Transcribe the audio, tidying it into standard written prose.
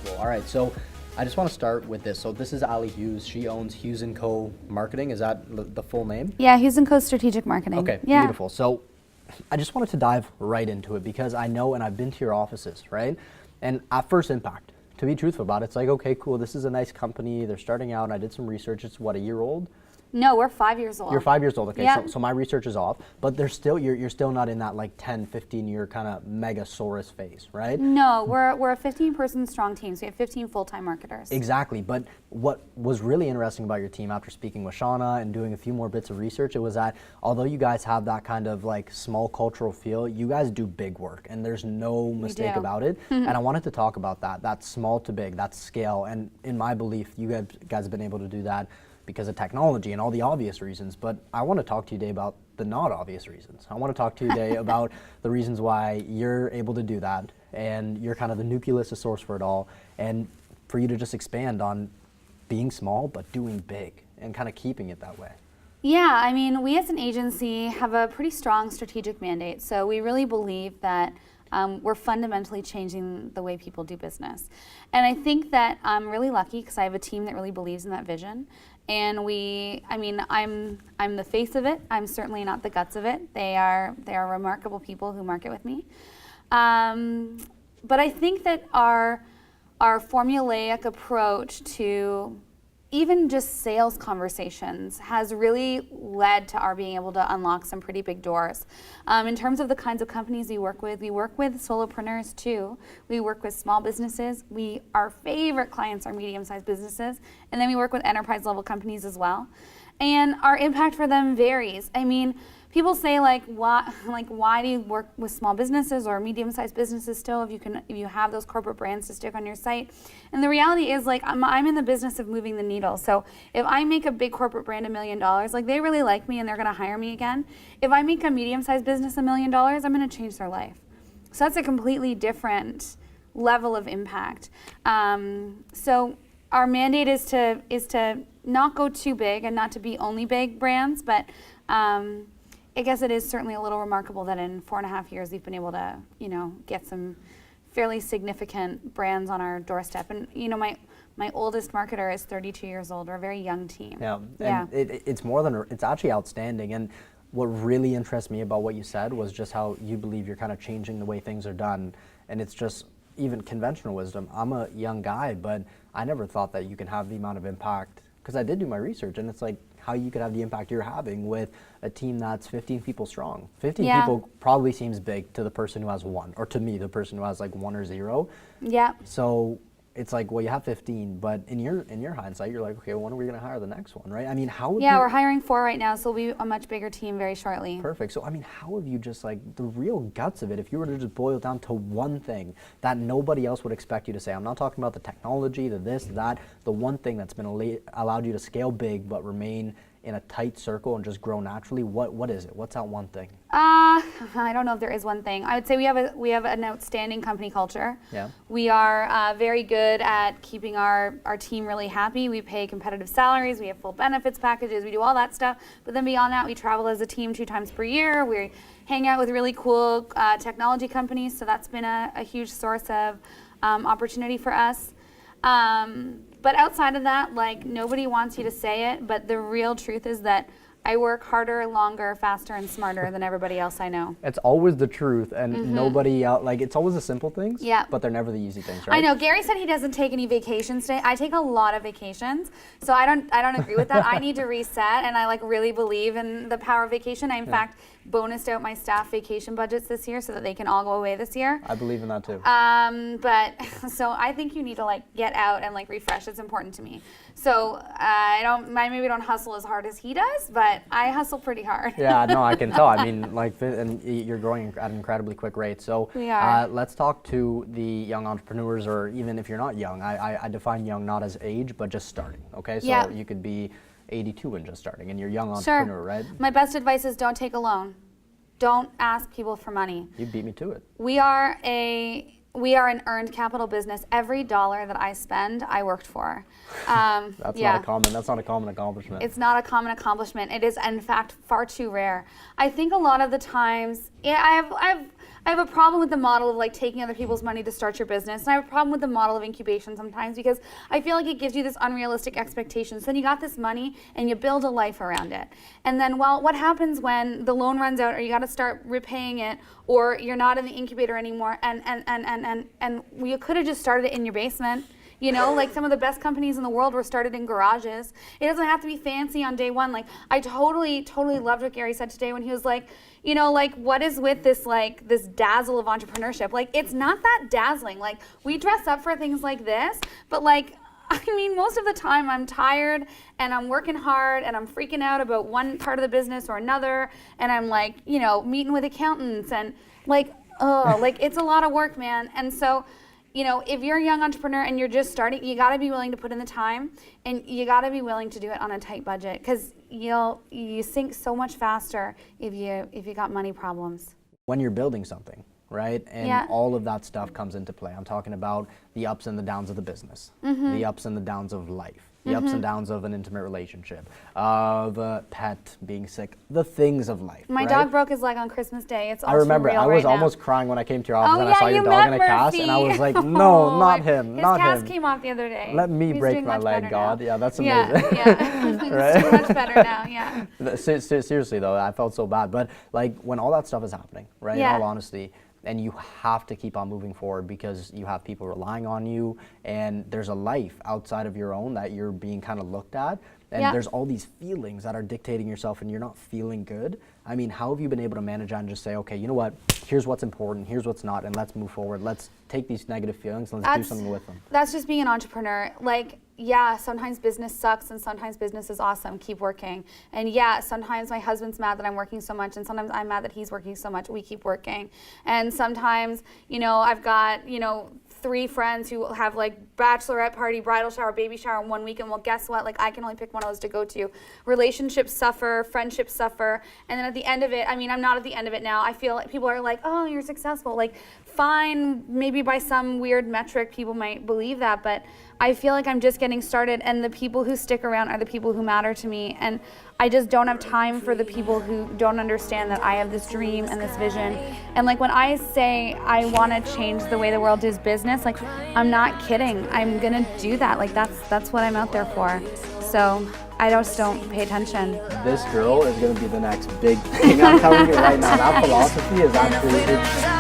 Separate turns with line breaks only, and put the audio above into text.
cool. All right, so I just want to start with this. So this is Allie Hughes. She owns Hughes Co. Marketing. Is that the full name?
Yeah, Hughes Co. Strategic Marketing.
Okay,
yeah.
Beautiful. So I just wanted to dive right into it because I know, and I've been to your offices, right? And at first impact, to be truthful about it, it's like, okay, cool, this is a nice company. They're starting out. I did some research. It's what, a year old?
No, we're 5 years old.
You're 5 years old, okay,
yeah.
so my research is off, but there's still, you're still not in that like 10, 15 year kind of megasaurus phase, right?
No, we're a 15-person strong team, so we have 15 full-time marketers.
Exactly, but what was really interesting about your team after speaking with Shauna and doing a few more bits of research, it was that although you guys have that kind of like small cultural feel, you guys do big work, and there's no mistake about it. And I wanted to talk about that small to big, that scale, and in my belief, you guys have been able to do that because of technology and all the obvious reasons, but I want to talk to you today about the not obvious reasons. I want to talk to you today about the reasons why you're able to do that, and you're kind of the nucleus, the source for it all, and for you to just expand on being small but doing big and kind of keeping it that way.
Yeah, I mean, we as an agency have a pretty strong strategic mandate, so we really believe that we're fundamentally changing the way people do business. And I think that I'm really lucky because I have a team that really believes in that vision. And I'm the face of it. I'm certainly not the guts of it. They are remarkable people who market with me. But I think that our formulaic approach to even just sales conversations has really led to our being able to unlock some pretty big doors. In terms of the kinds of companies we work with solopreneurs too. We work with small businesses. Our favorite clients are medium-sized businesses, and then we work with enterprise-level companies as well. And our impact for them varies. I mean, people say why do you work with small businesses or medium-sized businesses still if you have those corporate brands to stick on your site? And the reality is, like, I'm in the business of moving the needle. So if I make a big corporate brand $1 million, like, they really like me and they're going to hire me again. If I make a medium-sized business $1 million, I'm going to change their life. So that's a completely different level of impact. So our mandate is to not go too big and not to be only big brands, but I guess it is certainly a little remarkable that in 4.5 years we've been able to, get some fairly significant brands on our doorstep. And my oldest marketer is 32 years old. We're a very young team.
Yeah, and it's actually outstanding. And what really interests me about what you said was just how you believe you're kind of changing the way things are done. And it's just even conventional wisdom. I'm a young guy, but I never thought that you can have the amount of impact, because I did do my research, and it's like how you could have the impact you're having with a team that's 15 people strong. 15 people probably seems big to the person who has one, or to me, the person who has like 1 or 0.
Yeah.
So it's like, well, you have 15, but in your hindsight, you're like, okay, well, when are we going to hire the next one, right? I mean, how would
we're hiring 4 right now, so we'll be a much bigger team very shortly.
Perfect. So, I mean, how have you just, like, the real guts of it, if you were to just boil it down to one thing that nobody else would expect you to say? I'm not talking about the technology, the this, that, the one thing that's been allowed you to scale big but remain in a tight circle and just grow naturally. What is it? What's that one thing?
I don't know if there is one thing. I would say we have an outstanding company culture.
Yeah.
We are very good at keeping our team really happy. We pay competitive salaries. We have full benefits packages. We do all that stuff. But then beyond that, we travel as a team 2 times per year. We hang out with really cool technology companies. So that's been a huge source of opportunity for us. But outside of that, like, nobody wants you to say it, but the real truth is that I work harder, longer, faster, and smarter than everybody else I know.
It's always the truth, and nobody else, like, it's always the simple things, but they're never the easy things, right?
I know. Gary said he doesn't take any vacations today. I take a lot of vacations, so I don't agree with that. I need to reset, and I really believe in the power of vacation. I, in fact, bonused out my staff vacation budgets this year so that they can all go away this year.
I believe in that too.
But so I think you need to get out and refresh. It's important to me. So I maybe don't hustle as hard as he does, but I hustle pretty hard.
Yeah, no, I can tell. I mean, and you're growing at an incredibly quick rate. So
we are.
Let's talk to the young entrepreneurs, or even if you're not young. I define young not as age, but just starting. Okay, so you could be 82 and just starting, and you're a young entrepreneur, right?
My best advice is don't take a loan. Don't ask people for money.
You beat me to it.
We are an earned capital business. Every dollar that I spend, I worked for.
That's not a common accomplishment.
It's not a common accomplishment. It is, in fact, far too rare. I think a lot of the times, I I have a problem with the model of like taking other people's money to start your business. And I have a problem with the model of incubation sometimes because I feel like it gives you this unrealistic expectation. So then you got this money and you build a life around it. And then, well, what happens when the loan runs out or you got to start repaying it or you're not in the incubator anymore and you could have just started it in your basement. You know, like some of the best companies in the world were started in garages. It doesn't have to be fancy on day one. Like I totally loved what Gary said today when he was like, you know, like what is with this like this dazzle of entrepreneurship? Like it's not that dazzling. Like we dress up for things like this, but like I mean, most of the time I'm tired and I'm working hard and I'm freaking out about one part of the business or another, and I'm like, you know, meeting with accountants and like, oh, like it's a lot of work, man. And so, you know, if you're a young entrepreneur and you're just starting, you got to be willing to put in the time and you got to be willing to do it on a tight budget because you sink so much faster if you got money problems.
When you're building something, right? And all of that stuff comes into play. I'm talking about the ups and the downs of the business, the ups and the downs of life, the ups and downs of an intimate relationship, of a pet being sick, the things of life.
My dog broke his leg on Christmas Day. It's all
I remember.
surreal
I was
right
almost
now.
crying when I came to your office and I
yeah,
saw your
you
dog in a
met
cast,
Murphy.
and I was like, no, not him,
his
not
cast
him.
came off the other day.
Let me
He's
break
doing
my
much
leg,
better
God.
now.
Yeah, that's amazing.
Yeah. He's doing much better now. Yeah.
Seriously though, I felt so bad. But like when all that stuff is happening, right?
Yeah.
In all honesty, and you have to keep on moving forward because you have people relying on you, and there's a life outside of your own that you're being kind of looked at, and there's all these feelings that are dictating yourself, and you're not feeling good. I mean, how have you been able to manage that and just say, okay, you know what? Here's what's important. Here's what's not, and let's move forward. Let's take these negative feelings and let's do something with them.
That's just being an entrepreneur. Like, yeah, sometimes business sucks and sometimes business is awesome. Keep working. And yeah, sometimes my husband's mad that I'm working so much and sometimes I'm mad that he's working so much. We keep working. And sometimes, you know, I've got, you know, 3 friends who have like bachelorette party, bridal shower, baby shower in one weekend. Well, guess what? Like I can only pick one of those to go to. Relationships suffer, friendships suffer. And then at the end of it, I mean, I'm not at the end of it now. I feel like people are like, oh, you're successful. Like fine, maybe by some weird metric people might believe that, but I feel like I'm just getting started, and the people who stick around are the people who matter to me. And I just don't have time for the people who don't understand that I have this dream and this vision. And like when I say I want to change the way the world does business, like I'm not kidding. I'm gonna do that. Like that's what I'm out there for. So I just don't pay attention.
This girl is gonna be the next big thing. I'm telling you right now. That philosophy is absolutely